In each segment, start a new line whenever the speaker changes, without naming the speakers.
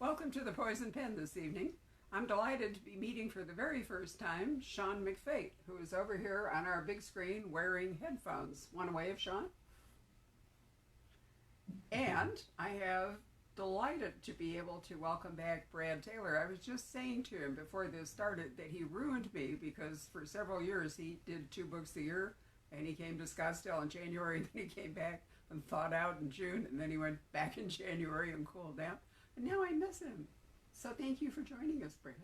Welcome to the Poison Pen this evening. I'm delighted to be meeting for the very first time Sean McFate, who is over here on our big screen wearing headphones. Want to wave, Sean? And I have delighted to be able to welcome back Brad Taylor. I was just saying to him before this started that he ruined me because for several years he did 2 books a year, and he came to Scottsdale in January, and then he came back and thawed out in June, and then he went back in January and cooled down. And now I miss him. So thank you for joining us, Brad.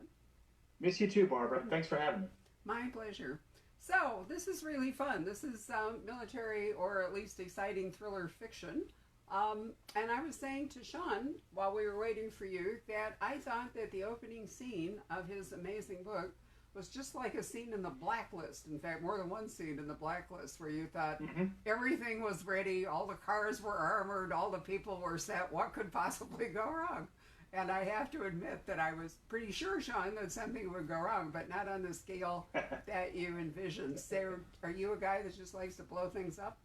Miss you too, Barbara. Thanks for having me.
My pleasure. So this is really fun. This is military or at least exciting thriller fiction. And I was saying to Sean while we were waiting for you that I thought that the opening scene of his amazing book was just like a scene in the Blacklist. In fact, more than one scene in the Blacklist where you thought everything was ready, all the cars were armored, all the people were set. What could possibly go wrong? And I have to admit that I was pretty sure, Sean, that something would go wrong, but not on the scale that you envisioned. So, are you a guy that just likes to blow things up?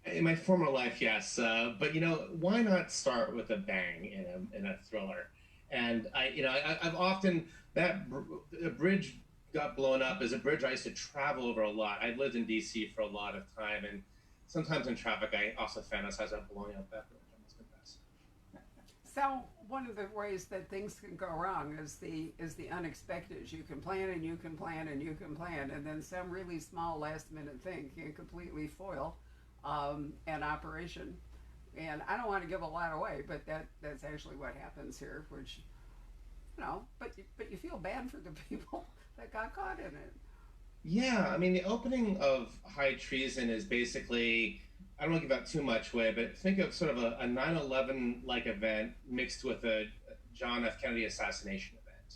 In my former life, yes. But why not start with a bang in a thriller? And I've often a bridge got blown up is a bridge I used to travel over a lot. I lived in D.C. for a lot of time, and sometimes in traffic, I also fantasize about blowing up that bridge. I must confess.
So one of the ways that things can go wrong is the unexpected. You can plan and you can plan and you can plan, and then some really small last minute thing can completely foil an operation. And I don't want to give a lot away, but that's actually what happens here, which, but you feel bad for the people that got caught in it.
Yeah, I mean, the opening of High Treason is basically, I don't want to give out too much away, but think of sort of a 9/11-like event mixed with a John F. Kennedy assassination event.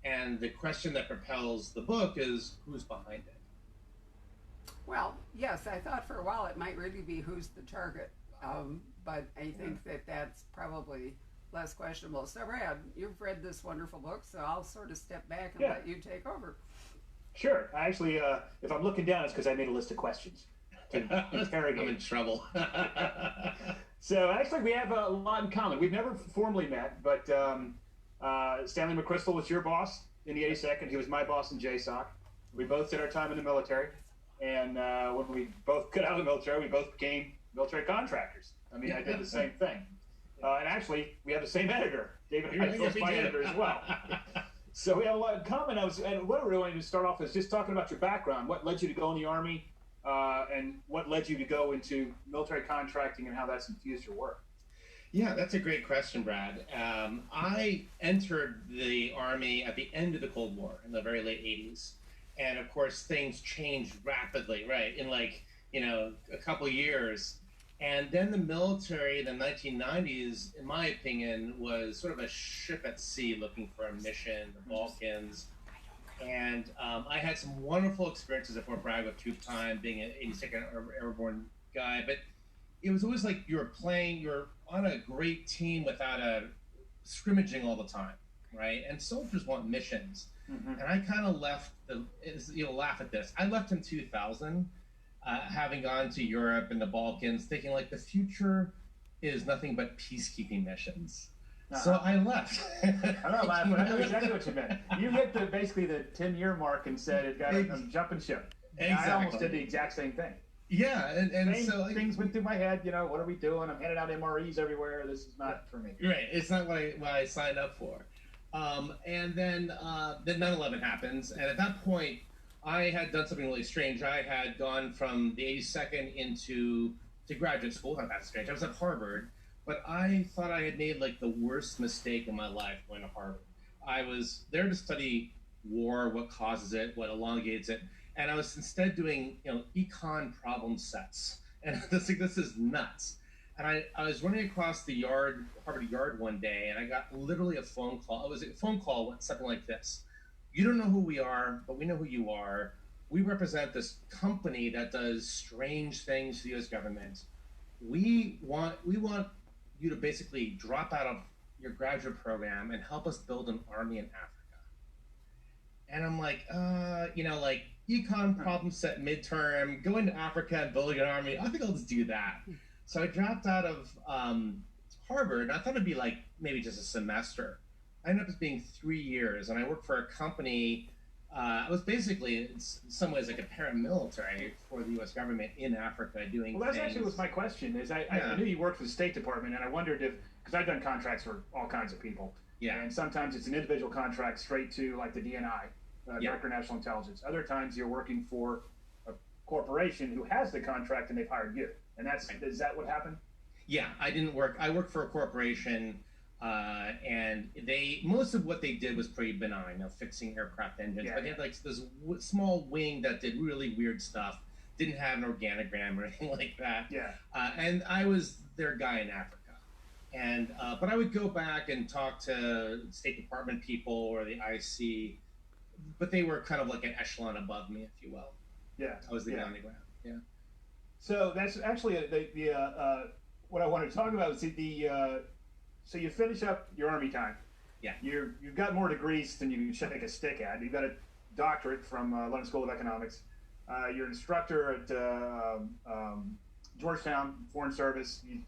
And the question that propels the book is, who's behind it?
Well, yes, I thought for a while it might really be who's the target. But I think that that's probably less questionable. So, Brad, you've read this wonderful book, so I'll sort of step back and let you take over.
Sure. Actually, if I'm looking down, it's because I made a list of questions to interrogate.
I'm in trouble.
So, actually, we have a lot in common. We've never formally met, but Stanley McChrystal was your boss in the 82nd. He was my boss in JSOC. We both did our time in the military. And when we both got out of the military, we both became military contractors. I mean, I did the same thing. And actually, we have the same editor. David Heidfeld is my editor as well. So we have a lot in common. And what I really wanted to start off is just talking about your background. What led you to go in the Army, and what led you to go into military contracting, and how that's infused your work?
Yeah, that's a great question, Brad. I entered the Army at the end of the Cold War in the very late 80s. And of course, things changed rapidly, right? In a couple years. And then the military in the 1990s, in my opinion, was sort of a ship at sea looking for a mission, the Balkans. And I had some wonderful experiences at Fort Bragg with troop time, being an 82nd Airborne guy. But it was always like you're on a great team without a scrimmaging all the time, right? And soldiers want missions. And I kind of left, you'll laugh at this, I left in 2000, having gone to Europe and the Balkans, thinking like the future is nothing but peacekeeping missions. So I left.
I'm not laughing. I know exactly what you meant. You hit basically the 10-year mark and said, I'm jumping ship. Exactly. I almost did the exact same thing.
Yeah, and so
things went through my head. What are we doing? I'm handing out MREs everywhere. This is not for me.
Right, it's not what I signed up for. And then 9/11 happens, and at that point, I had done something really strange. I had gone from the 82nd to graduate school. Not that strange. I was at Harvard, but I thought I had made like the worst mistake in my life going to Harvard. I was there to study war, what causes it, what elongates it, and I was instead doing econ problem sets. And this is nuts. And I was running across the Harvard yard one day, and I got literally a phone call. It was a phone call with something like this. You don't know who we are, but we know who you are. We represent this company that does strange things to the U.S. government. We want you to basically drop out of your graduate program and help us build an army in Africa. And I'm like, econ problem set midterm, going to Africa and building an army. I think I'll just do that. So I dropped out of Harvard Harvard, and I thought it'd be like maybe just a semester. I ended up being 3 years, and I worked for a company. I was basically, in some ways, like a paramilitary for the U.S. government in Africa doing
Well, that's
things.
actually was my question. I knew you worked for the State Department, and I wondered if, because I've done contracts for all kinds of people.
Yeah.
And sometimes it's an individual contract straight to like the DNI, Director of National Intelligence. Other times you're working for a corporation who has the contract and they've hired you. And is that what happened?
Yeah, I worked for a corporation, and most of what they did was pretty benign, fixing aircraft engines.
Yeah.
But they had like this small wing that did really weird stuff, didn't have an organogram or anything like that.
Yeah.
And I was their guy in Africa. And but I would go back and talk to State Department people or the IC, but they were kind of like an echelon above me, if you will.
Yeah.
I was the guy on the ground. Yeah.
So that's actually what I wanted to talk about is so you finish up your Army time.
Yeah.
You've got more degrees than you can shake a stick at. You've got a doctorate from London School of Economics. You're an instructor at Georgetown Foreign Service. You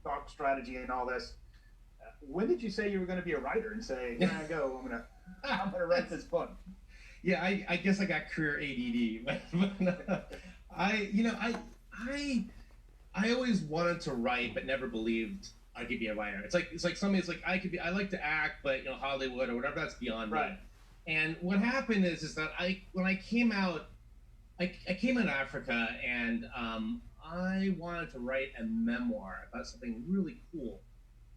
talk strategy and all this. When did you say you were going to be a writer and say, "Here I go, I'm gonna write this book"?
Yeah, I guess I got career ADD. But I always wanted to write, but never believed I could be a writer. It's like somebody's like I like to act, but Hollywood or whatever, that's beyond me. And what happened is that when I came out, I came out of Africa, and I wanted to write a memoir about something really cool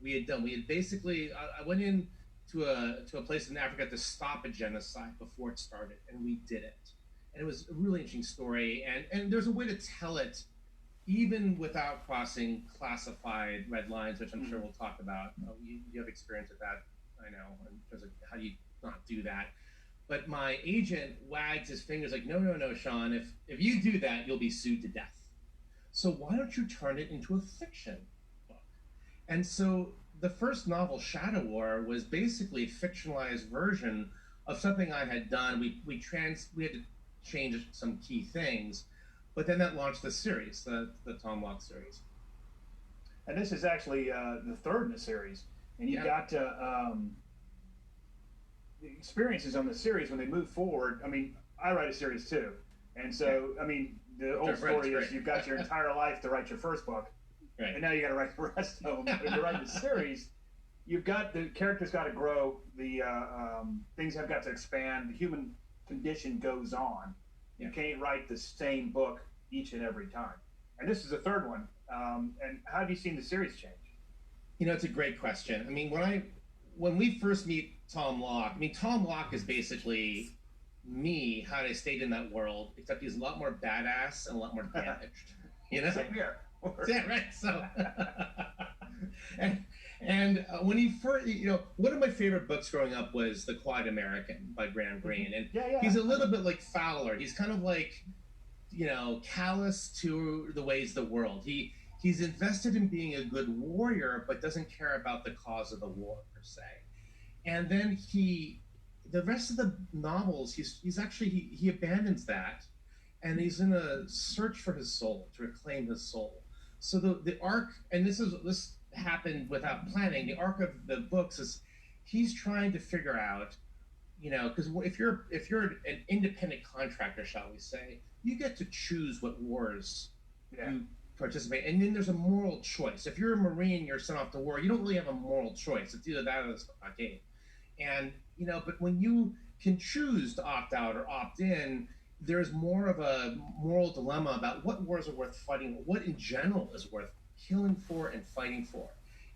we had done. We had basically I went in to a place in Africa to stop a genocide before it started, and we did it. And it was a really interesting story, and there's a way to tell it even without crossing classified red lines, which I'm sure we'll talk about. You have experience with that, I know, in terms of how do you not do that. But my agent wagged his fingers like, no, Sean, if you do that, you'll be sued to death. So why don't you turn it into a fiction book? And so the first novel, Shadow War, was basically a fictionalized version of something I had done. We had to change some key things, but then that launched the series, the Tom Locke series.
And this is actually the third in the series. And you got the experiences on the series when they move forward. I mean, I write a series too. And so, I mean, the old story is you've got your entire life to write your first book. Right. And now you got to write the rest of them. When you're writing the series, you've got the characters got to grow, the things have got to expand, the human condition goes on. You can't write the same book each and every time. And this is the third one. And how have you seen the series change?
It's a great question. I mean, when we first meet Tom Locke, Tom Locke is basically me, how I stayed in that world, except he's a lot more badass and a lot more damaged.
Same here.
Yeah, right. So, and when he first, one of my favorite books growing up was The Quiet American by Graham Greene, and he's a little bit like Fowler. He's kind of like, callous to the ways of the world. He's invested in being a good warrior, but doesn't care about the cause of the war per se. And then the rest of the novels, he's actually he abandons that, and he's in a search for his soul, to reclaim his soul. So the arc, and this happened without planning. The arc of the books is he's trying to figure out, because if you're an independent contractor, shall we say, you get to choose what wars you participate, and then there's a moral choice. If you're a Marine, you're sent off to war. You don't really have a moral choice. It's either that or the stockade. And but when you can choose to opt out or opt in, there's more of a moral dilemma about what wars are worth fighting, what in general is worth killing for and fighting for.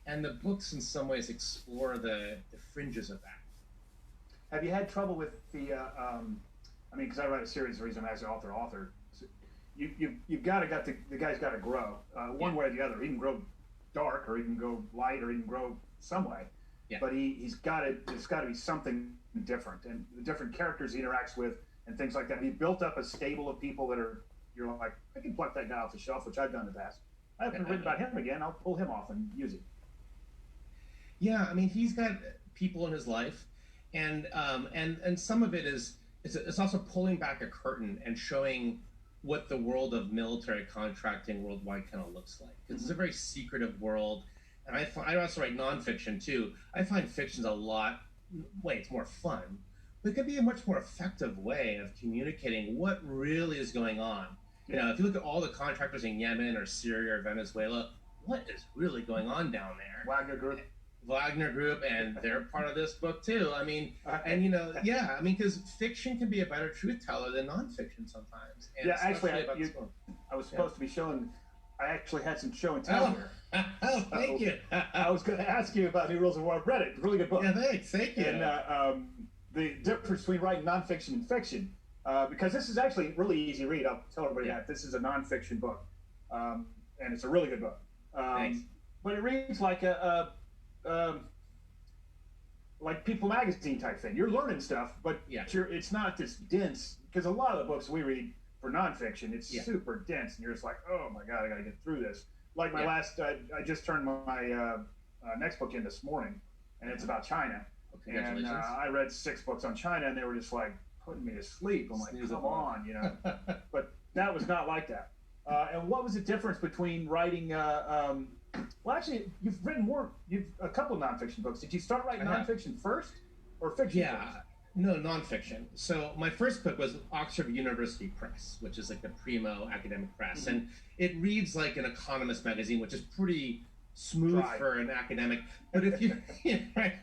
And the books in some ways explore the fringes of that.
Have you had trouble with the, because I write a series, the reason I'm asking author, so you've got to, the guy's got to grow one way or the other. He can grow dark, or he can go light, or he can grow some way. Yeah. But there's got to be something different, and the different characters he interacts with, and things like that. He built up a stable of people you're like, I can pluck that guy off the shelf, which I've done in the past. I haven't written about him again. I'll pull him off and use him.
Yeah, he's got people in his life, and some of it it's also pulling back a curtain and showing what the world of military contracting worldwide kind of looks like. Because it's a very secretive world. and I also write nonfiction too. I find fiction's a lot, it's more fun, but it can be a much more effective way of communicating what really is going on. You know, if you look at all the contractors in Yemen or Syria or Venezuela, what is really going on down there? Wagner Group, and they're part of this book too. I mean, and you know, yeah, I mean, because fiction can be a better truth teller than nonfiction sometimes. And
yeah, actually, I was supposed to be showing. I actually had some show and tell here.
Oh, thank you.
I was going to ask you about New Rules of War. I've read it. Really good book.
Yeah, thank you.
And the difference between writing nonfiction and fiction, because this is actually a really easy read. I'll tell everybody that this is a nonfiction book, and it's a really good book.
Thanks.
But it reads like like People magazine type thing. You're learning stuff, but it's not this dense. Because a lot of the books we read for nonfiction, it's super dense, and you're just like, oh my god, I got to get through this. Like my last, I just turned my next book in this morning, and it's about China. And I read 6 books on China, and they were just like putting me to sleep. I'm like, come on, you know. But that was not like that. And what was the difference between writing? Well, actually, you've written a couple of nonfiction books. Did you start writing nonfiction first, or fiction?
Yeah, no, nonfiction. So my first book was Oxford University Press, which is like the primo academic press, and it reads like an economist magazine, which is pretty smooth for an academic. But if you, right?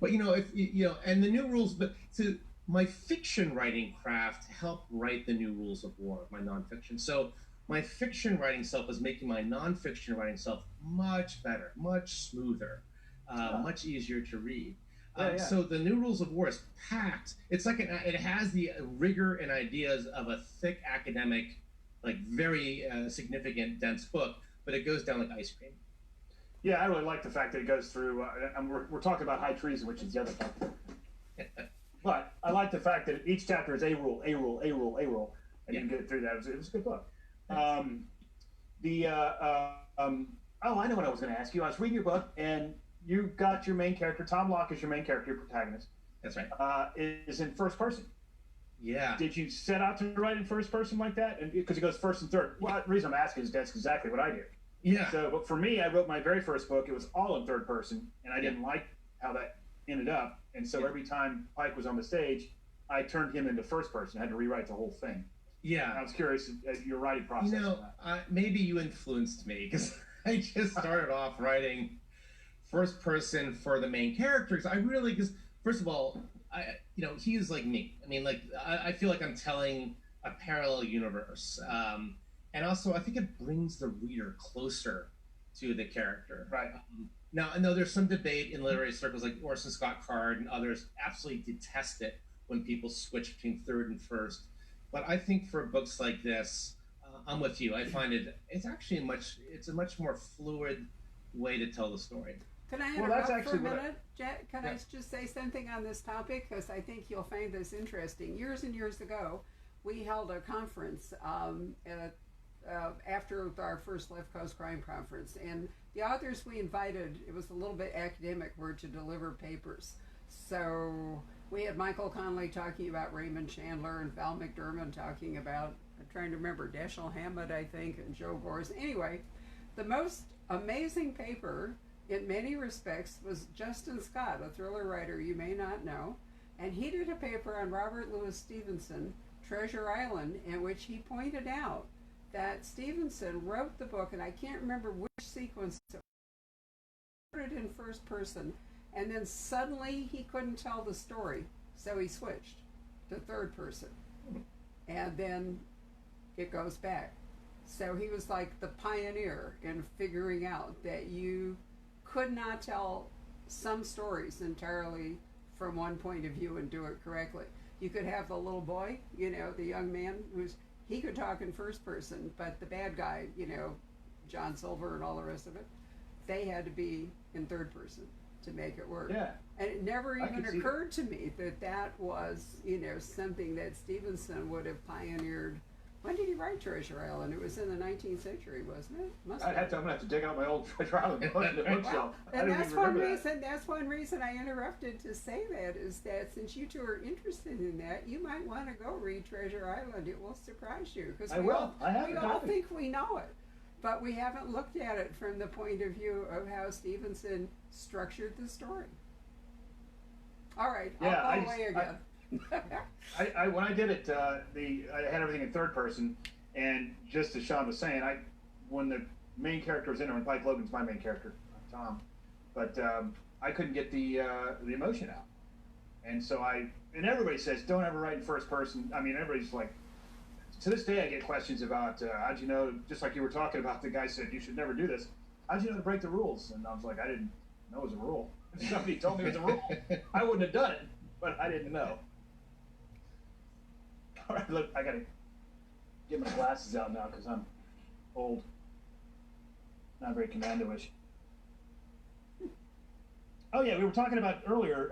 But you know, if you know, and the new rules. But to my fiction writing craft helped write the new rules of war, my nonfiction. So my fiction writing self was making my nonfiction writing self much better, much smoother, much easier to read. So the New Rules of War is packed. It's like it has the rigor and ideas of a thick academic, like very significant, dense book, but it goes down like ice cream.
Yeah, I really like the fact that it goes through. And we're talking about high treason, which is the other part. But I like the fact that each chapter is a rule, and you can get through that. It was a good book. I know what I was going to ask you. I was reading your book, and you got your main character, Tom Locke is your main character, your protagonist.
That's right.
Is in first person.
Yeah.
Did you set out to write in first person like that? And because it goes first and third. Well, the reason I'm asking is that's exactly what I did.
Yeah.
So, but for me, I wrote my very first book. It was all in third person, and I didn't like how that ended up. And so every time Pike was on the stage, I turned him into first person. I had to rewrite the whole thing.
Yeah.
And I was curious your writing process.
You know, maybe you influenced me, because I just started off writing first person for the main characters. Because first of all, he is like me. I mean, like I feel like I'm telling a parallel universe, and also I think it brings the reader closer to the character.
Right.
Now, I know there's some debate in literary circles, like Orson Scott Card and others absolutely detest it when people switch between third and first. But I think for books like this, I'm with you. I find it's actually a much more fluid way to tell the story.
Can I interrupt for a minute, Jet? Can I just say something on this topic? Because I think you'll find this interesting. Years and years ago, we held a conference after our first Left Coast Crime Conference. And the authors we invited, it was a little bit academic, were to deliver papers. So we had Michael Connelly talking about Raymond Chandler and Val McDermott talking about, I'm trying to remember, Dashiell Hammett, I think, and Joe Gores. Anyway, the most amazing paper in many respects was Justin Scott, a thriller writer you may not know, and he did a paper on Robert Louis Stevenson, Treasure Island, in which he pointed out that Stevenson wrote the book, and I can't remember which sequence, it wrote it in first person, and then suddenly he couldn't tell the story, so he switched to third person, and then it goes back. So he was like the pioneer in figuring out that you could not tell some stories entirely from one point of view and do it correctly. You could have the little boy, the young man he could talk in first person, but the bad guy, John Silver and all the rest of it, they had to be in third person to make it work.
Yeah.
And it never even occurred to me that was, something that Stevenson would have pioneered. When did he write Treasure Island? It was in the 19th century, wasn't it?
I'm going to have to dig out my old Treasure Island book in the bookshelf.
And that's one reason. That's one reason I interrupted to say that, is that since you two are interested in that, you might want to go read Treasure Island. It will surprise you, because we all think we know it. but we haven't looked at it from the point of view of how Stevenson structured the story. All right,
Yeah,
I'll go away again.
When I did it, I had everything in third person, and just as Sean was saying, when the main character was in Irwin Pike, Logan's my main character, Tom, but I couldn't get the emotion out, and so and everybody says don't ever write in first person. I mean, everybody's like, to this day I get questions about how'd you know, just like you were talking about, the guy said you should never do this. How'd you know to break the rules? And I was like, I didn't know it was a rule. If somebody told me it was a rule, I wouldn't have done it, but I didn't know. All right, look, I gotta get my glasses out now because I'm old. Not very commando-ish. Oh yeah, we were talking about earlier.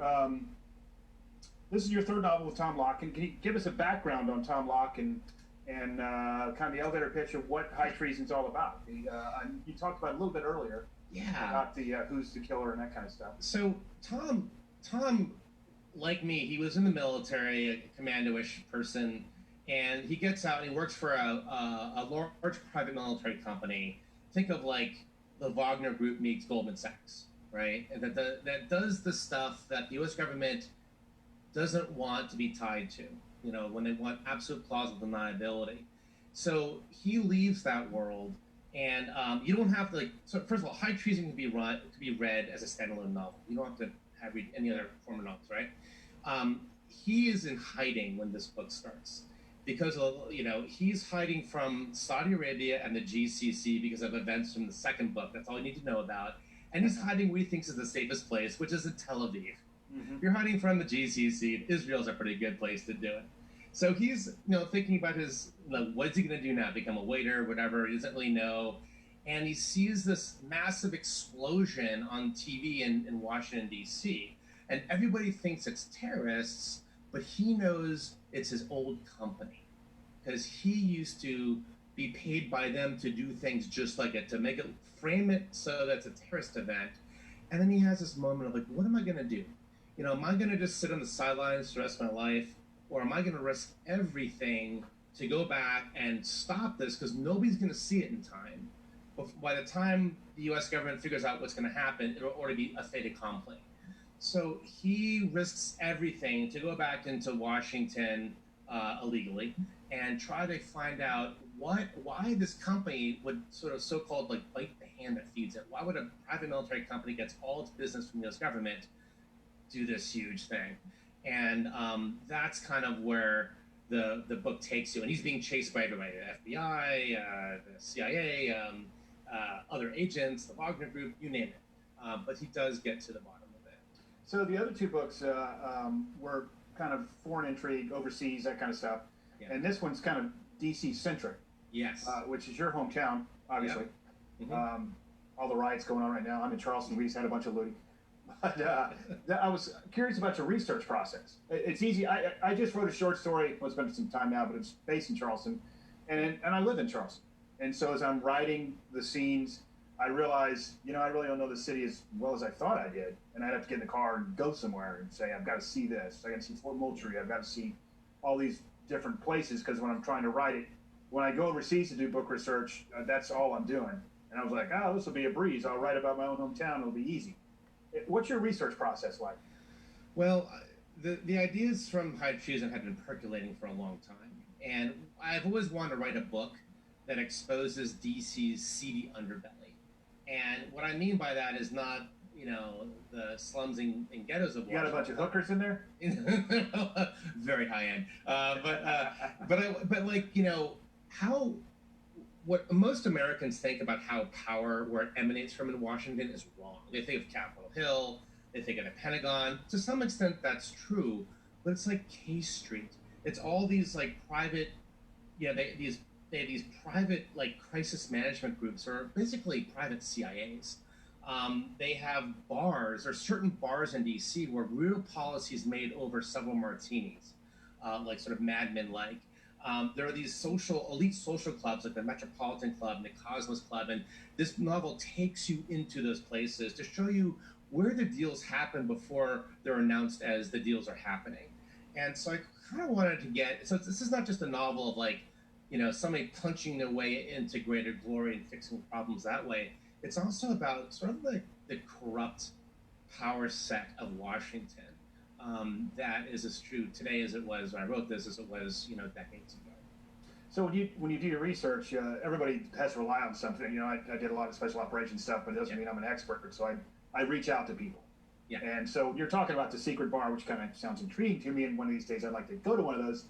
This is your third novel with Tom Locke. Can you give us a background on Tom Locke and kind of the elevator pitch of what High Treason's all about? You talked about it a little bit earlier.
Yeah.
About the who's the killer and that kind of stuff.
So Tom, like me, he was in the military, a commando-ish person, and he gets out and he works for a large private military company. Think of like the Wagner Group meets Goldman Sachs, right? And that does the stuff that the U.S. government doesn't want to be tied to, when they want absolute plausible deniability. So he leaves that world, and you don't have to so first of all, High Treason can be read as a standalone novel. You don't have to read any other form of novels, right? He is in hiding when this book starts because he's hiding from Saudi Arabia and the GCC because of events from the second book. That's all you need to know about. And he's hiding where he thinks is the safest place, which is in Tel Aviv. Mm-hmm. You're hiding from the GCC. Israel's a pretty good place to do it. So he's, thinking about his, what's he going to do now? Become a waiter, whatever. He doesn't really know. And he sees this massive explosion on TV in Washington, D.C. And everybody thinks it's terrorists, but he knows it's his old company because he used to be paid by them to do things just like it, to make it, frame it so that's a terrorist event. And then he has this moment of what am I going to do? Am I going to just sit on the sidelines the rest of my life? Or am I going to risk everything to go back and stop this because nobody's going to see it in time? But by the time the U.S. government figures out what's going to happen, it'll already be a fait accompli. So he risks everything to go back into Washington illegally and try to find out why this company would sort of so-called bite the hand that feeds it. Why would a private military company gets all its business from the U.S. government do this huge thing? And that's kind of where the book takes you. And he's being chased by everybody, the FBI, the CIA, other agents, the Wagner Group, you name it. But he does get to the bottom of it.
So the other two books were kind of foreign intrigue, overseas, that kind of stuff. Yeah. And this one's kind of DC-centric.
Yes.
Which is your hometown, obviously. Yep. Mm-hmm. All the riots going on right now. I'm in Charleston. We just had a bunch of looting. But I was curious about your research process. It's easy. I just wrote a short story. Well, it's been some time now, but it's based in Charleston. And I live in Charleston. And so as I'm writing the scenes, I realized, I really don't know the city as well as I thought I did. And I'd have to get in the car and go somewhere and say, I've got to see this. I got to see Fort Moultrie. I've got to see all these different places because when I'm trying to write it, when I go overseas to do book research, that's all I'm doing. And I was like, this will be a breeze. I'll write about my own hometown. It'll be easy. What's your research process like?
Well, the ideas from High Treason had been percolating for a long time. And I've always wanted to write a book that exposes DC's seedy underbelly. And what I mean by that is not, the slums and ghettos of Washington.
You got a bunch of hookers in there?
Very high end. How what most Americans think about how power, where it emanates from in Washington, is wrong. They think of Capitol Hill, they think of the Pentagon. To some extent, that's true, but it's like K Street. It's all these private, they have these private crisis management groups, or basically private CIAs. They have bars, or certain bars in DC where real policies made over several martinis, sort of Mad Men-like. There are these elite social clubs like the Metropolitan Club and the Cosmos Club, and this novel takes you into those places to show you where the deals happen before they're announced as the deals are happening. And so I kind of wanted to this is not just a novel of somebody punching their way into greater glory and fixing problems that way. It's also about sort of the corrupt power set of Washington that is as true today as it was when I wrote this, as it was, decades ago.
So when you do your research, everybody has to rely on something. I did a lot of special operations stuff, but it doesn't mean I'm an expert. So I reach out to people.
Yeah.
And so you're talking about the secret bar, which kind of sounds intriguing to me. And one of these days, I'd like to go to one of those.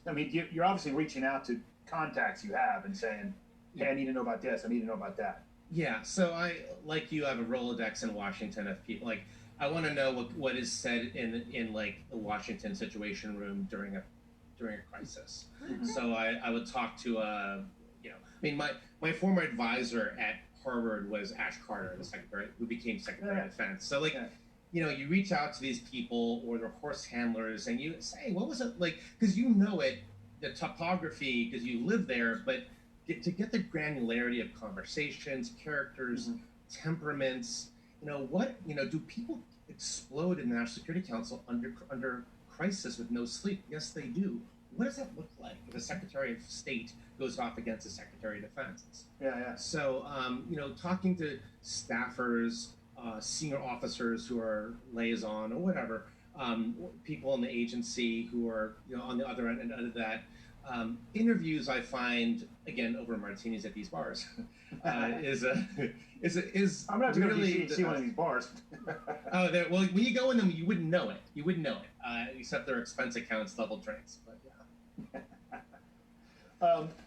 I mean, you're obviously reaching out to contacts you have and saying, "Hey, I need to know about this. I need to know about that."
Yeah. So I, like you, have a Rolodex in Washington of people. Like, I want to know what is said in like the Washington Situation Room during a crisis. Mm-hmm. So I would talk to my former advisor at Harvard was Ash Carter, the secretary who became Secretary of Defense. So you reach out to these people or their horse handlers and you say, what was it like? Because the topography, because you live there, but to get the granularity of conversations, characters, mm-hmm. temperaments, do people explode in the National Security Council under crisis with no sleep? Yes, they do. What does that look like if a Secretary of State goes off against a Secretary of Defense?
Yeah.
So, talking to staffers, senior officers who are liaison or whatever, people in the agency who are, on the other end of that, interviews I find, again, over martinis at these bars, is
I'm not really see one of these bars.
Well, when you go in them, you wouldn't know it. Except their expense accounts level drinks. But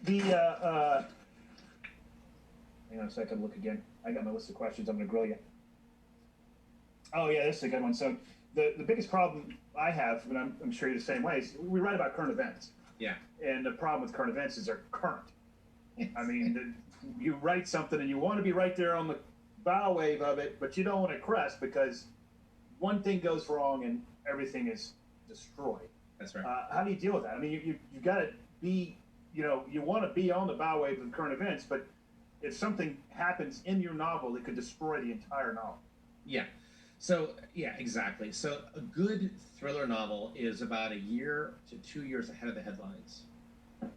yeah.
Hang on a second. Look again. I got my list of questions. I'm going to grill you. Oh yeah, this is a good one. So the biggest problem I have, and I'm sure you're the same way, is we write about current events.
Yeah.
And the problem with current events is they're current. I mean, you write something and you want to be right there on the bow wave of it, but you don't want to crest because one thing goes wrong and everything is destroyed.
That's right.
How do you deal with that? I mean, you got to be, you want to be on the bow wave of current events, but if something happens in your novel, it could destroy the entire novel.
Yeah. So, yeah, exactly. So a good thriller novel is about a year to 2 years ahead of the headlines.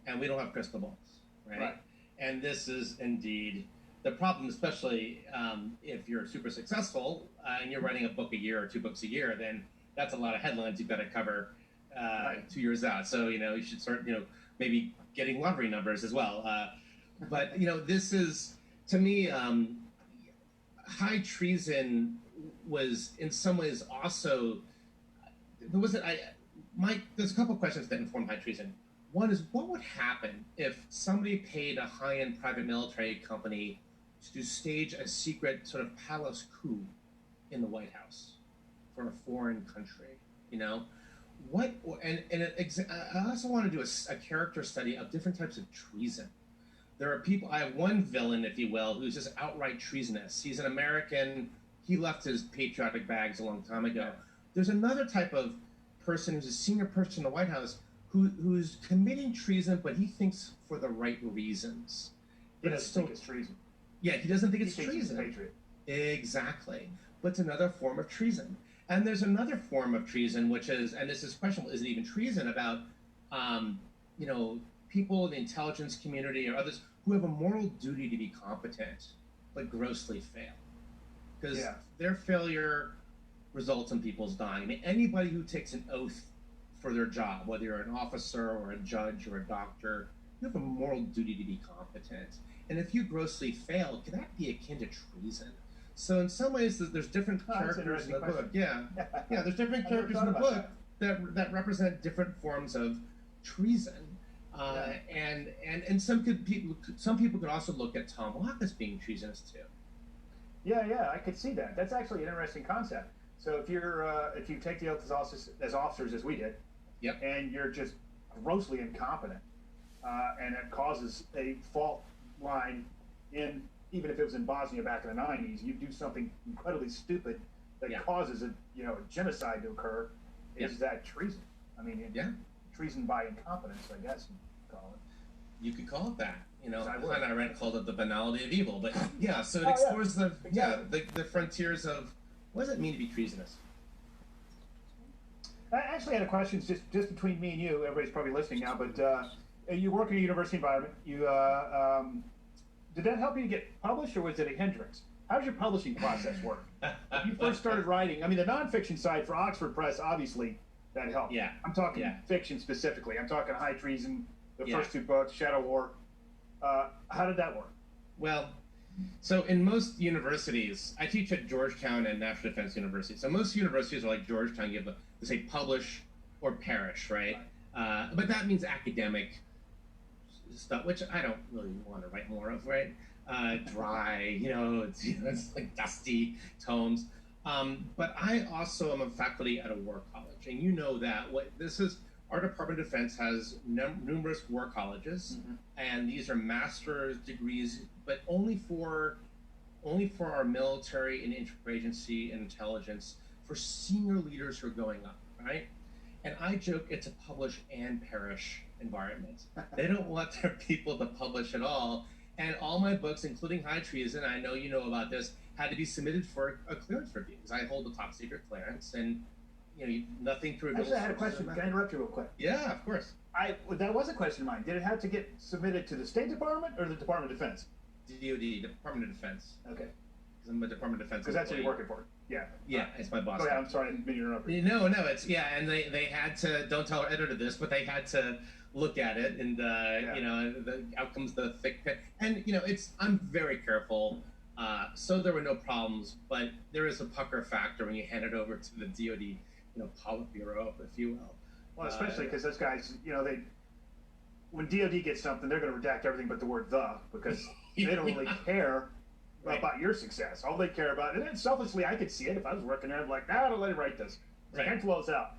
And we don't have crystal balls, right? And this is indeed the problem, especially if you're super successful and you're writing a book a year or 2 books a year, then that's a lot of headlines you've got to cover 2 years out. So, you should start, maybe getting lottery numbers as well. But, this is, to me, High Treason was in some ways also, there's a couple of questions that inform High Treason. One is, what would happen if somebody paid a high-end private military company to stage a secret sort of palace coup in the White House for a foreign country? I also want to do a character study of different types of treason. There are people, I have one villain, if you will, who's just outright treasonous. He's an American. He left his patriotic bags a long time ago. There's another type of person who's a senior person in the White House who's committing treason, but he thinks for the right reasons.
He doesn't think it's treason.
Yeah, he doesn't think it's treason.
He's a patriot.
Exactly. But it's another form of treason. And there's another form of treason, which is, and this is questionable, is it even treason, about, people in the intelligence community or others who have a moral duty to be competent, but grossly fail. Because their failure results in people's dying. I mean, anybody who takes an oath for their job, whether you're an officer or a judge or a doctor, you have a moral duty to be competent. And if you grossly fail, can that be akin to treason? So in some ways, there's different characters in the book. Yeah, there's different characters in the book that represent different forms of treason. And some people could also look at Tom Locke as being treasonous too.
Yeah, I could see that. That's actually an interesting concept. So if you take the oath as officers as we did, and you're just grossly incompetent, and it causes a fault line in, even if it was in Bosnia back in the 90s, you do something incredibly stupid that causes a genocide to occur. Is that treason? I mean, treason by incompetence, I guess you could call it.
You could call it that. Hannah Arendt called it the banality of evil. But so it explores the frontiers of what does it mean to be treasonous.
I actually had a question just between me and you. Everybody's probably listening now, but you work in a university environment. Did that help you get published, or was it a hindrance? How does your publishing process work? When you first started writing, I mean, the nonfiction side for Oxford Press, obviously, that helped.
Yeah.
I'm talking fiction specifically. I'm talking High Treason, the
Yeah.
first 2 books, Shadow War. How did that work?
Well, so in most universities, I teach at Georgetown and National Defense University. So most universities are like Georgetown. You have to say publish or perish, right? But that means academic stuff, which I don't really want to write more of, right? Dry, it's like dusty tomes. But I also am a faculty at a war college, and you know that our Department of Defense has numerous war colleges, and these are master's degrees, but only for our military and interagency and intelligence, for senior leaders who are going up, right? And I joke it's a publish and perish environment. They don't want their people to publish at all. And all my books, including High Treason, I know you know about this, had to be submitted for a clearance review, because I hold the top secret clearance, and nothing to reveal.
Actually, I had a question. Can I interrupt you real quick?
Yeah, of course.
That was a question of mine. Did it have to get submitted to the State Department or the Department of Defense?
DoD, Department of Defense.
Okay.
Because I'm a Department of Defense.
Because that's what you're working for. Yeah.
Yeah, it's my boss.
Oh yeah, I'm sorry, I didn't mean to interrupt you.
No, and they had to, don't tell our editor this, but they had to look at it, and the outcomes, the thick pit, and I'm very careful. So there were no problems, but there is a pucker factor when you hand it over to the DoD, Politburo, if you will.
Well, especially because those guys, when DoD gets something, they're going to redact everything but the word "the," because they don't really care about your success. All they care about, and then selfishly, I could see it if I was working there. I'm like, don't let him write this. Can't close out.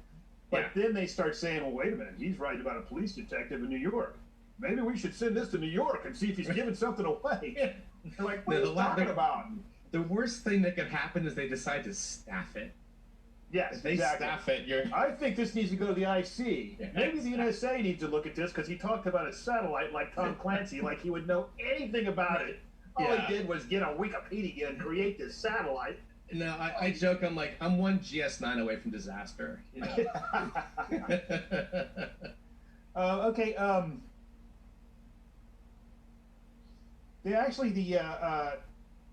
But then they start saying, well, wait a minute, he's writing about a police detective in New York. Maybe we should send this to New York and see if he's giving something away. They're like, what are you talking about?
The worst thing that could happen is they decide to staff it.
Yes,
if they
exactly.
staff it,
I think this needs to go to the IC. Yeah, maybe the NSA needs to look at this, because he talked about a satellite like Tom Clancy, like he would know anything about it. All he did was get on Wikipedia and create this satellite.
No, I joke. I'm like, I'm one GS9 away from disaster.
Okay.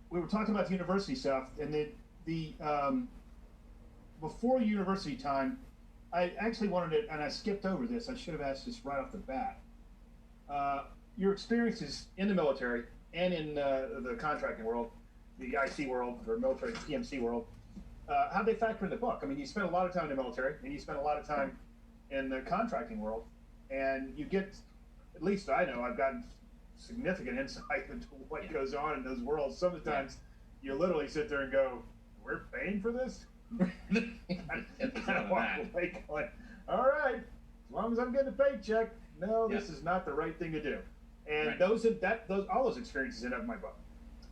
We were talking about the university stuff, and the before university time, I actually wanted to, and I skipped over this. I should have asked this right off the bat. Your experiences in the military and in the contracting world, the IC world, or military PMC world, how they factor in the book? I mean, you spent a lot of time in the military, and you spent a lot of time in the contracting world, and you get, at least I know, I've gotten significant insight into what goes on in those worlds. Sometimes you literally sit there and go, we're paying for this? Kind of walk away going, all right, as long as I'm getting a paycheck, no, this is not the right thing to do. And all those experiences end up in my book.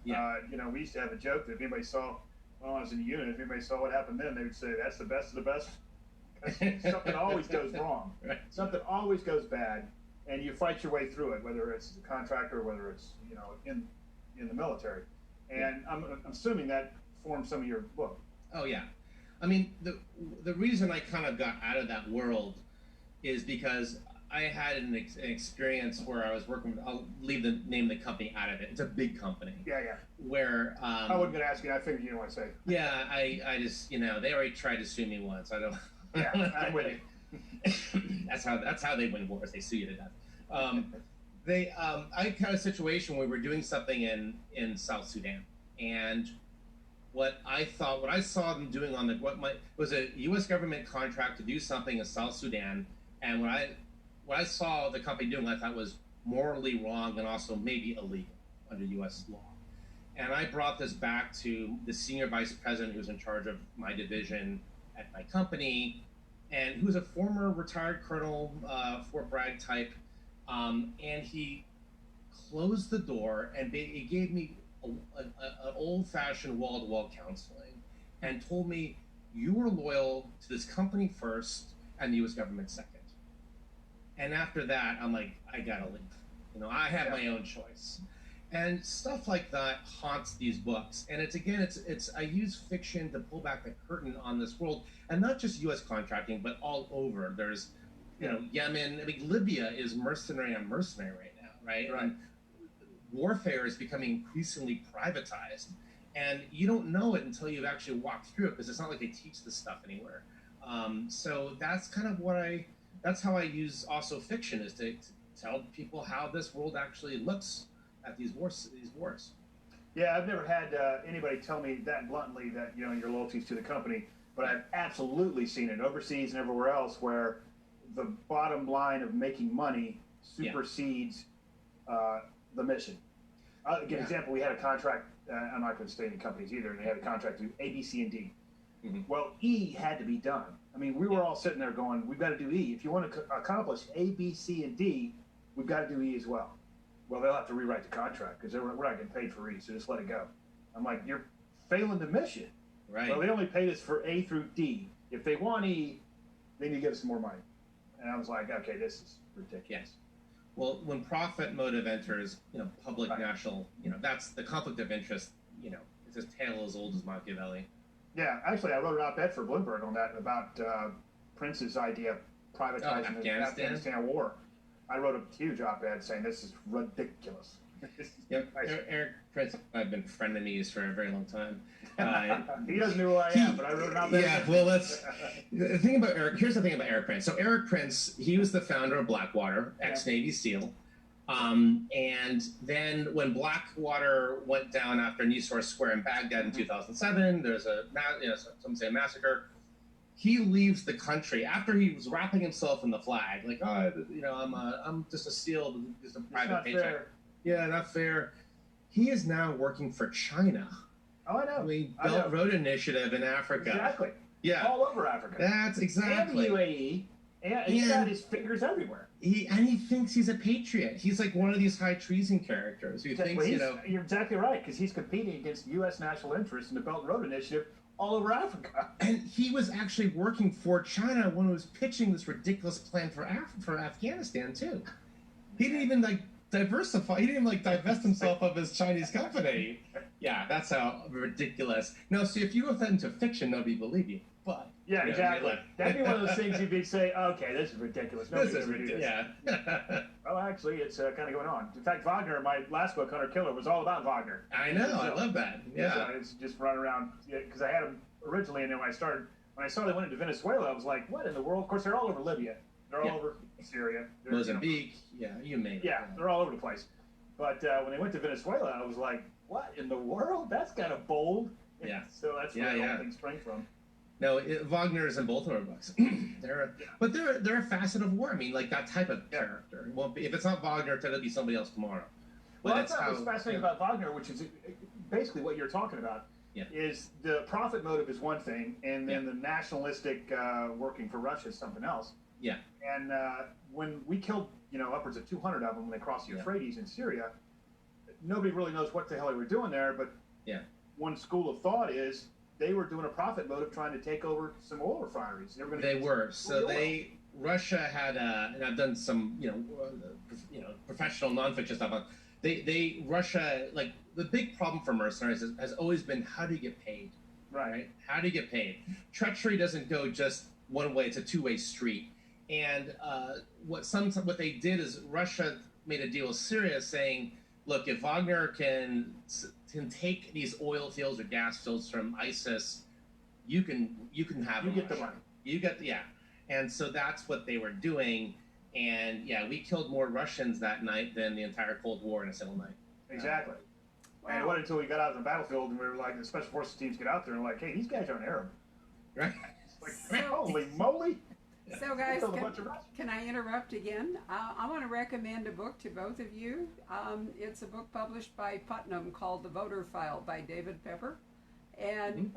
Yeah. We used to have a joke that if anybody saw, when I was in the unit, if anybody saw what happened then, they would say, that's the best of the best. Something always goes wrong. Something always goes bad, and you fight your way through it, whether it's a contractor, whether it's, in the military. And I'm assuming that formed some of your book.
Oh, yeah. I mean, the reason I kind of got out of that world is because I had an experience where I was working with, I'll leave the name of the company out of it. It's a big company.
Yeah, yeah.
Where...
I wasn't going to ask you. I figured you didn't want to say.
Yeah, I just, they already tried to sue me once. I don't...
Yeah, I'm with you.
That's how they win wars. They sue you to death. I had a situation where we were doing something in South Sudan, and what I saw them doing was a U.S. government contract to do something in South Sudan, and what I saw the company doing, I thought was morally wrong and also maybe illegal under U.S. law. And I brought this back to the senior vice president who was in charge of my division at my company, and who's a former retired colonel, Fort Bragg type, and he closed the door and he gave me an old-fashioned wall-to-wall counseling and told me, you are loyal to this company first and the U.S. government second. And after that, I'm like, I gotta leave. I have my own choice. And stuff like that haunts these books. And I use fiction to pull back the curtain on this world, and not just U.S. contracting, but all over. There's Yemen. I mean, Libya is mercenary on mercenary right now, right?
Right.
And warfare is becoming increasingly privatized, and you don't know it until you've actually walked through it, because it's not like they teach this stuff anywhere. So that's kind of that's how I use also fiction, is to tell people how this world actually looks at these wars.
Yeah, I've never had anybody tell me that bluntly that your loyalties to the company, but I've absolutely seen it overseas and everywhere else where the bottom line of making money supersedes the mission. I'll give an example. We had a contract. I'm not going to state any companies either. And they had a contract to do A, B, C, and D.
Mm-hmm.
Well, E had to be done. I mean, we were all sitting there going, "We've got to do E. If you want to accomplish A, B, C, and D, we've got to do E as well." Well, they'll have to rewrite the contract because we're not getting paid for E, so just let it go. I'm like, you're failing the mission.
Right.
Well, they only paid us for A through D. If they want E, they need to give us more money. And I was like, okay, this is ridiculous.
Yes. Well, when profit motive enters, public national, that's the conflict of interest. It's a tale as old as Machiavelli.
Yeah, actually, I wrote an op-ed for Bloomberg on that about Prince's idea of privatizing the Afghanistan war. I wrote a huge op-ed saying this is ridiculous.
Yep. Eric Prince and I have been frenemies for a very long time.
He doesn't know who I am, but I wrote an op-ed.
Yeah, well, the thing about Eric. Here's the thing about Eric Prince. So Eric Prince, he was the founder of Blackwater, ex-Navy SEAL. And then when Blackwater went down after Nisour Square in Baghdad in 2007, there's some say a massacre. He leaves the country after he was wrapping himself in the flag, like, I'm just a SEAL, just a private paycheck. Fair. Yeah, not fair. He is now working for China.
Oh, I know.
Belt and Road Initiative in Africa.
Exactly.
Yeah.
All over Africa.
That's exactly.
And the UAE. And he's got his fingers everywhere.
He thinks he's a patriot. He's like one of these high treason characters who thinks,
You're exactly right, because he's competing against U.S. national interests in the Belt and Road Initiative all over Africa.
And he was actually working for China when he was pitching this ridiculous plan for Afghanistan, too. He didn't even, diversify. He didn't even, divest himself of his Chinese company. Yeah, that's how ridiculous. No, see, if you wrote that into fiction, nobody would believe you. But
yeah, exactly. That'd be one of those things you'd be say, okay, this is ridiculous. Nobody's going to do this.
Yeah.
Well, actually, it's kind of going on. In fact, Wagner, my last book, Hunter Killer, was all about Wagner.
I know. I love that. Yeah.
So it's just running around, because I had him originally, and then when I saw they went into Venezuela, I was like, what in the world? Of course, they're all over Libya. They're all over Syria.
Mozambique. You made it.
Yeah, they're all over the place. But when they went to Venezuela, I was like, what in the world? That's kind of bold.
Yeah.
So that's where the whole thing sprang from.
No, Wagner is in both of our books. But they're a facet of war. I mean, that type of character. Well, if it's not Wagner, it'll be somebody else tomorrow.
Well, that's what was fascinating about Wagner, which is basically what you're talking about.
Yeah.
Is the profit motive is one thing, and then the nationalistic working for Russia is something else.
Yeah.
And when we killed, upwards of 200 of them when they crossed the Euphrates in Syria, nobody really knows what the hell they were doing there. But one school of thought is they were doing a profit motive trying to take over some oil refineries.
Russia had, and I've done some, professional nonfiction stuff on. Russia, the big problem for mercenaries has always been, how do you get paid? Right? How do you get paid? Treachery doesn't go just one way; it's a two-way street. And what they did is Russia made a deal with Syria, saying, "Look, if Wagner can take these oil fields or gas fields from ISIS, you can have
you get the money.
You get and so that's what they were doing." And we killed more Russians that night than the entire Cold War in a single night.
Exactly. Wow. And it wasn't until we got out of the battlefield and we were like, the special forces teams get out there and like, hey, these guys aren't Arab.
Right?
Holy moly.
So guys, can I interrupt again? I want to recommend a book to both of you. It's a book published by Putnam called The Voter File by David Pepper. And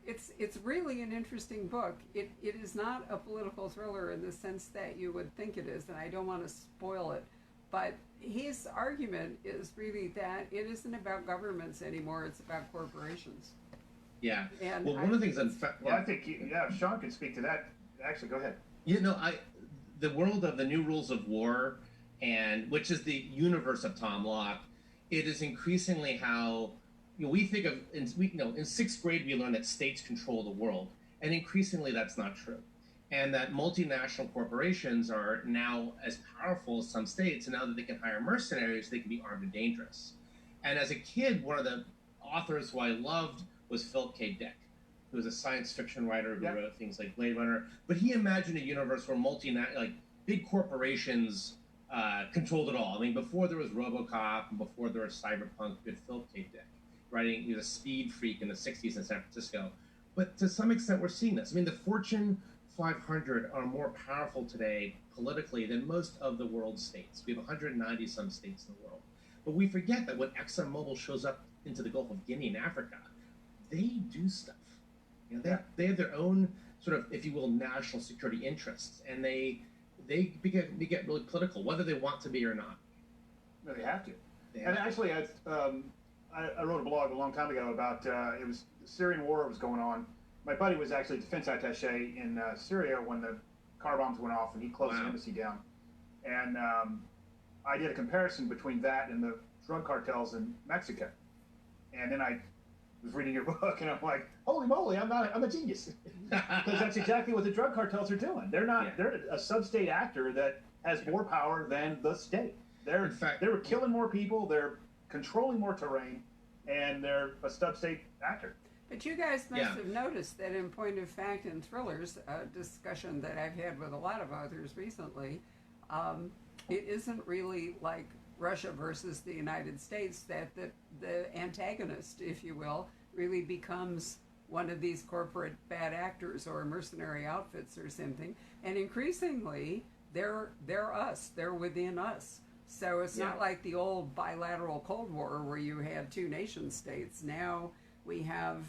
it's really an interesting book. It is not a political thriller in the sense that you would think it is, and I don't want to spoil it. But his argument is really that it isn't about governments anymore, it's about corporations.
Yeah.
And
one of the things
I think Sean can speak to that. Actually, go ahead.
The world of the new rules of war, and which is the universe of Tom Locke, it is increasingly how we think of in sixth grade we learned that states control the world, and increasingly that's not true. and that multinational corporations are now as powerful as some states, and now that they can hire mercenaries, they can be armed and dangerous. And as a kid, one of the authors who I loved was Philip K. Dick, who was a science fiction writer who wrote things like Blade Runner. But he imagined a universe where big corporations controlled it all. I mean, before there was RoboCop and before there was Cyberpunk, we had Philip K. Dick writing. He was a speed freak in the 60s in San Francisco. But to some extent, we're seeing this. I mean, the Fortune 500 are more powerful today politically than most of the world's states. We have 190 some states in the world. But we forget that when ExxonMobil shows up into the Gulf of Guinea in Africa, they do stuff. You know, they have their own sort of, if you will, national security interests, and they get really political, whether they want to be or not.
No, they have to. And actually, I wrote a blog a long time ago about it was the Syrian war was going on. My buddy was actually defense attaché in Syria when the car bombs went off, and he closed the embassy down. And I did a comparison between that and the drug cartels in Mexico. And then I was reading your book, and I'm like, holy moly, I'm a genius. Because that's exactly what the drug cartels are doing. They're a sub-state actor that has more power than the state. They're killing more people, they're controlling more terrain, and they're a sub-state actor.
But you guys must have noticed that in Point of Fact and Thrillers, a discussion that I've had with a lot of authors recently, it isn't really like Russia versus the United States, that the antagonist, if you will, really becomes one of these corporate bad actors or mercenary outfits or something. And increasingly, they're us. They're within us. So it's not like the old bilateral Cold War where you had two nation states. Now we have,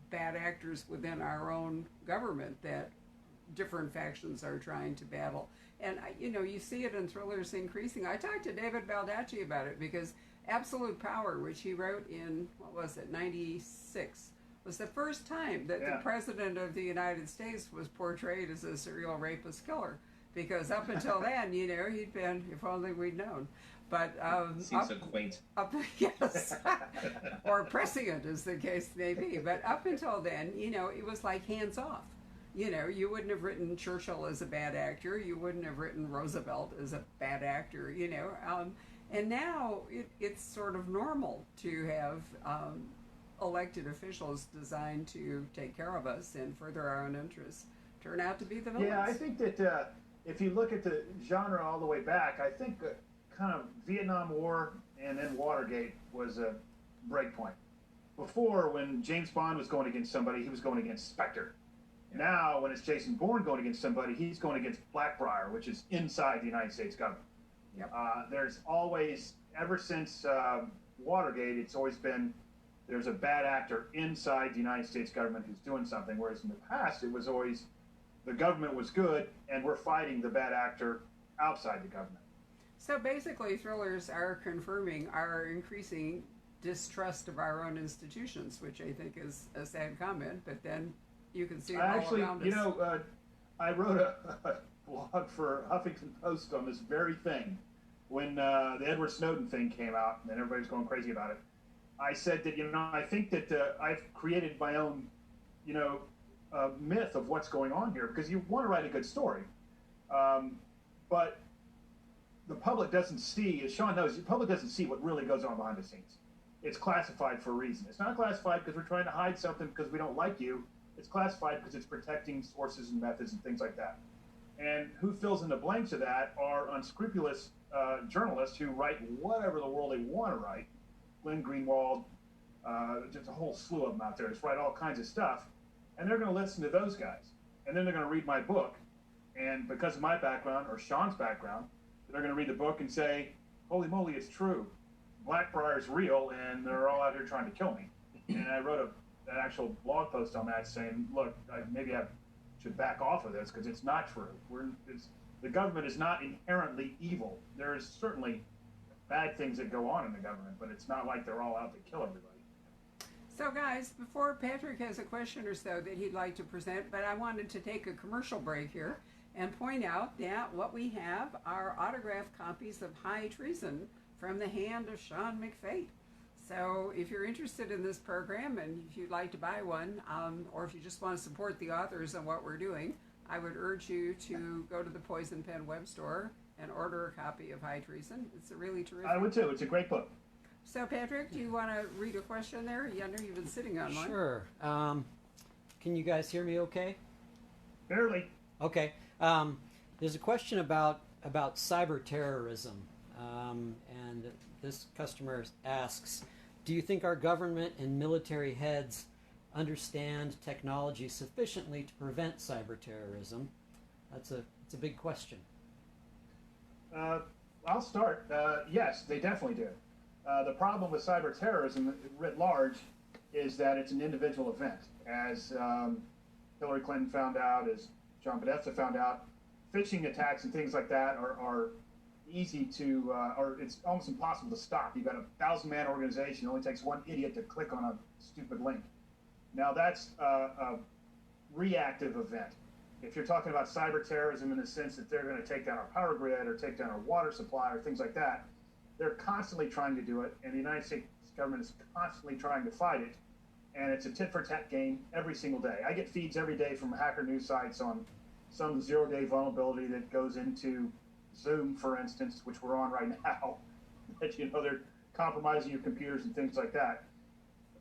bad actors within our own government that different factions are trying to battle. And, you see it in Thrillers increasing. I talked to David Baldacci about it because Absolute Power, which he wrote in, 96, was the first time that the President of the United States was portrayed as a serial rapist killer. Because up until then, he'd been, if only we'd known. But
seems so quaint.
Yes, or prescient, as the case may be. But up until then, it was like hands off. You wouldn't have written Churchill as a bad actor. You wouldn't have written Roosevelt as a bad actor. And now it's sort of normal to have elected officials designed to take care of us and further our own interests turn out to be the villains.
Yeah, I think that if you look at the genre all the way back, I think kind of Vietnam War and then Watergate was a break point. Before, when James Bond was going against somebody, he was going against Spectre. Now, when it's Jason Bourne going against somebody, he's going against Blackbriar, which is inside the United States government.
Yep.
There's always, ever since Watergate, it's always been there's a bad actor inside the United States government who's doing something, whereas in the past it was always the government was good and we're fighting the bad actor outside the government.
So basically, Thrillers are confirming our increasing distrust of our own institutions, which I think is a sad comment, but then you can see it all around us.
I wrote a blog for Huffington Post on this very thing when the Edward Snowden thing came out and everybody was going crazy about it. I said that, I think that I've created my own, myth of what's going on here, because you want to write a good story. But the public doesn't see, as Sean knows, the public doesn't see what really goes on behind the scenes. It's classified for a reason. It's not classified because we're trying to hide something because we don't like you. It's classified because it's protecting sources and methods and things like that. And who fills in the blanks of that are unscrupulous journalists who write whatever the world they want to write. Glenn Greenwald, just a whole slew of them out there. Just write all kinds of stuff. And they're going to listen to those guys. And then they're going to read my book. And because of my background, or Sean's background, they're going to read the book and say, holy moly, it's true. Blackbriar's real, and they're all out here trying to kill me. And I wrote an actual blog post on that saying, look, maybe I should back off of this because it's not true. The government is not inherently evil. There is certainly bad things that go on in the government, but it's not like they're all out to kill everybody.
So guys, before Patrick has a question or so that he'd like to present, but I wanted to take a commercial break here and point out that what we have are autographed copies of High Treason from the hand of Sean McFate. So if you're interested in this program and if you'd like to buy one, or if you just want to support the authors and what we're doing, I would urge you to go to the Poison Pen web store and order a copy of High Treason. It's a really terrific.
I would too. It's a great book.
So, Patrick, do you want to read a question there? I know you've been sitting on one.
Sure. Can you guys hear me okay?
Barely.
Okay. There's a question about cyber terrorism. And this customer asks, do you think our government and military heads understand technology sufficiently to prevent cyber terrorism? It's a big question.
I'll start. Yes, they definitely do. The problem with cyber terrorism writ large is that it's an individual event. As Hillary Clinton found out, as John Podesta found out, phishing attacks and things like that are easy to, or it's almost impossible to stop. You've got a 1,000-man organization. It only takes one idiot to click on a stupid link. Now that's a reactive event. If you're talking about cyber terrorism in the sense that they're going to take down our power grid or take down our water supply or things like that, they're constantly trying to do it, and the United States government is constantly trying to fight it, and it's a tit-for-tat game every single day. I get feeds every day from hacker news sites on some zero-day vulnerability that goes into Zoom, for instance, which we're on right now, that, they're compromising your computers and things like that.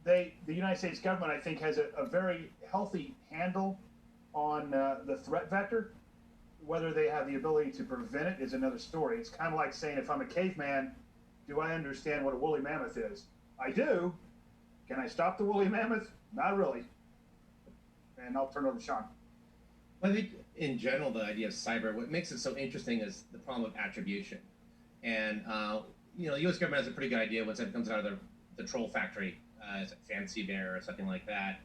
The United States government, I think, has a very healthy handle on the threat vector. Whether they have the ability to prevent it is another story. It's kind of like saying, if I'm a caveman, do I understand what a woolly mammoth is? I do. Can I stop the woolly mammoth? Not really. And I'll turn it over to Sean.
I think in general, the idea of cyber, what makes it so interesting is the problem of attribution. And, the U.S. government has a pretty good idea once it comes out of the troll factory, it's a fancy bear or something like that.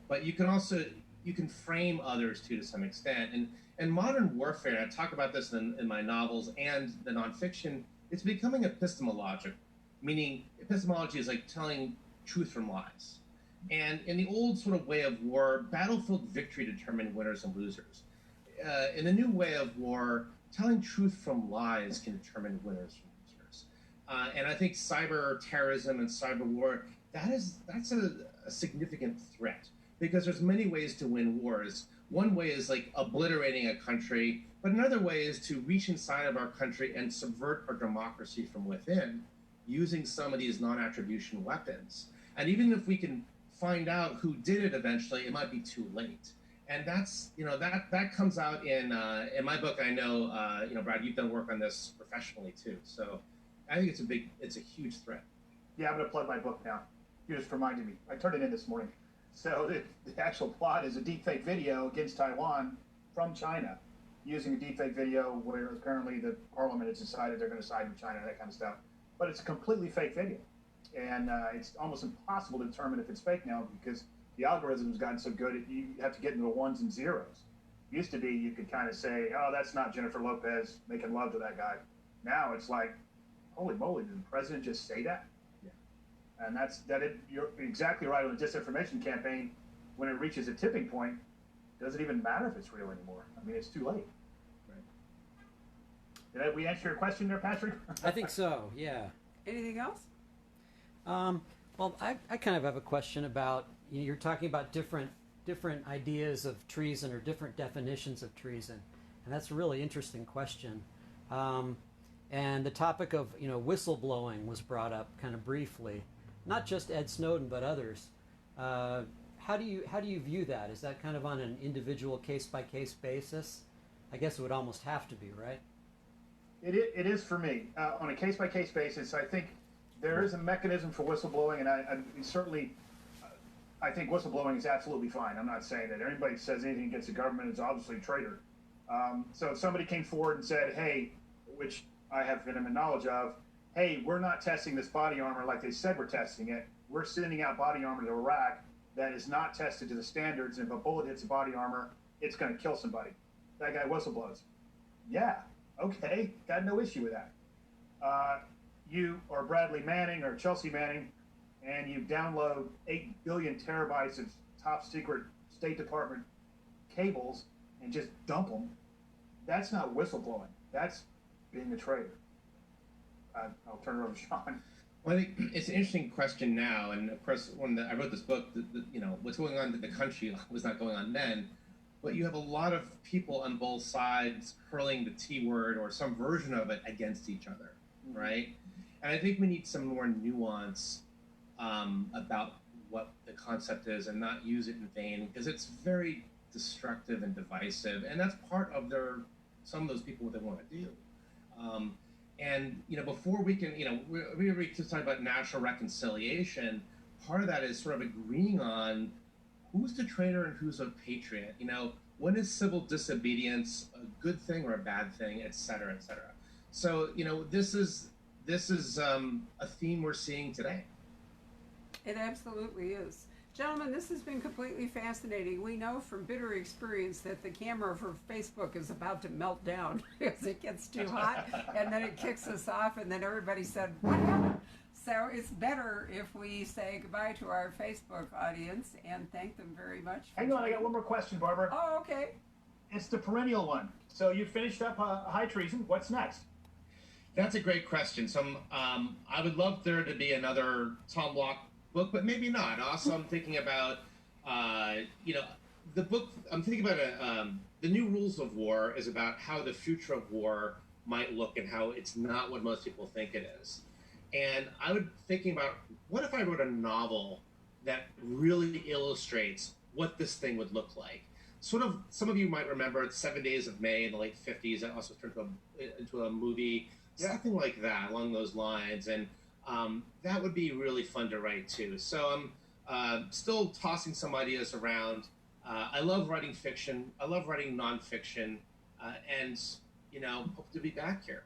But you can frame others too, to some extent. And modern warfare, and I talk about this in my novels and the nonfiction, it's becoming epistemological, meaning epistemology is like telling truth from lies. And in the old sort of way of war, battlefield victory determined winners and losers. In the new way of war, telling truth from lies can determine winners from losers. And I think cyber terrorism and cyber war, that's a significant threat, because there's many ways to win wars. One way is like obliterating a country, but another way is to reach inside of our country and subvert our democracy from within using some of these non-attribution weapons. And even if we can find out who did it eventually, it might be too late. And that's, that comes out in my book. I know, Brad, you've done work on this professionally too. So I think it's a huge threat.
Yeah, I'm going to plug my book now. You just reminded me. I turned it in this morning. So the actual plot is a deepfake video against Taiwan from China, using a deepfake video where apparently the parliament has decided they're going to side with China, that kind of stuff. But it's a completely fake video. And it's almost impossible to determine if it's fake now, because the algorithm has gotten so good, you have to get into the ones and zeros. Used to be, you could kind of say, oh, that's not Jennifer Lopez making love to that guy. Now it's like, holy moly, did the president just say that? And you're exactly right on the disinformation campaign. When it reaches a tipping point, it doesn't even matter if it's real anymore. I mean, it's too late. Right. Did we answer your question there, Patrick?
I think so, yeah.
Anything else?
Well, I kind of have a question about, you're talking about different ideas of treason or different definitions of treason. And that's a really interesting question. And the topic of, whistleblowing was brought up kind of briefly. Not just Ed Snowden, but others. How do you view that? Is that kind of on an individual case-by-case basis? I guess it would almost have to be, right?
It is for me. On a case-by-case basis, I think there is a mechanism for whistleblowing, and I think whistleblowing is absolutely fine. I'm not saying that anybody says anything against the government is obviously a traitor. So if somebody came forward and said, hey, which I have minimum knowledge of, hey, we're not testing this body armor like they said we're testing it. We're sending out body armor to Iraq that is not tested to the standards, and if a bullet hits the body armor, it's going to kill somebody. That guy whistleblows. Yeah, okay, got no issue with that. You or Bradley Manning or Chelsea Manning, and you download 8 billion terabytes of top secret State Department cables and just dump them. That's not whistleblowing. That's being a traitor. I'll turn it over to Sean.
Well, I think it's an interesting question now, and of course, when I wrote this book, what's going on in the country was not going on then. but you have a lot of people on both sides hurling the T word or some version of it against each other, right? And I think we need some more nuance about what the concept is and not use it in vain, because it's very destructive and divisive, and that's part of some of those people, what they want to do. And before we can, we just talked about national reconciliation. Part of that is sort of agreeing on who's the traitor and who's a patriot. When is civil disobedience a good thing or a bad thing, et cetera, et cetera. So this is a theme we're seeing today.
It absolutely is. Gentlemen, this has been completely fascinating. We know from bitter experience that the camera for Facebook is about to melt down because it gets too hot, and then it kicks us off, and then everybody said, what happened? So it's better if we say goodbye to our Facebook audience and thank them very much.
Hang on, I got one more question, Barbara.
Oh, okay.
It's the perennial one. So you finished up High Treason. What's next?
That's a great question. I would love there to be another Tom Locke book, but maybe not. Also, I'm thinking about, the book. I'm thinking about the New Rules of War is about how the future of war might look and how it's not what most people think it is. And I was thinking about, what if I wrote a novel that really illustrates what this thing would look like? Sort of, some of you might remember 7 Days of May in the late 50s. That also turned into a movie, something like that, along those lines. And that would be really fun to write too. So I'm still tossing some ideas around. I love writing fiction. I love writing nonfiction, and hope to be back here.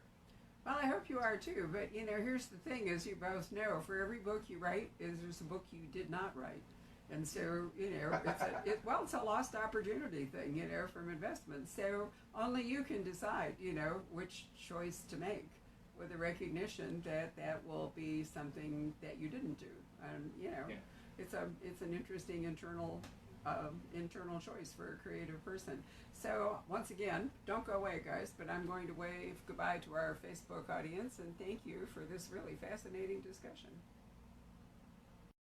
Well, I hope you are too. But here's the thing: as you both know, for every book you write, there's a book you did not write, and so it's a lost opportunity thing, from investments. So only you can decide, which choice to make, with the recognition that will be something that you didn't do. And it's an interesting internal choice for a creative person. So once again, don't go away, guys, but I'm going to wave goodbye to our Facebook audience and thank you for this really fascinating discussion.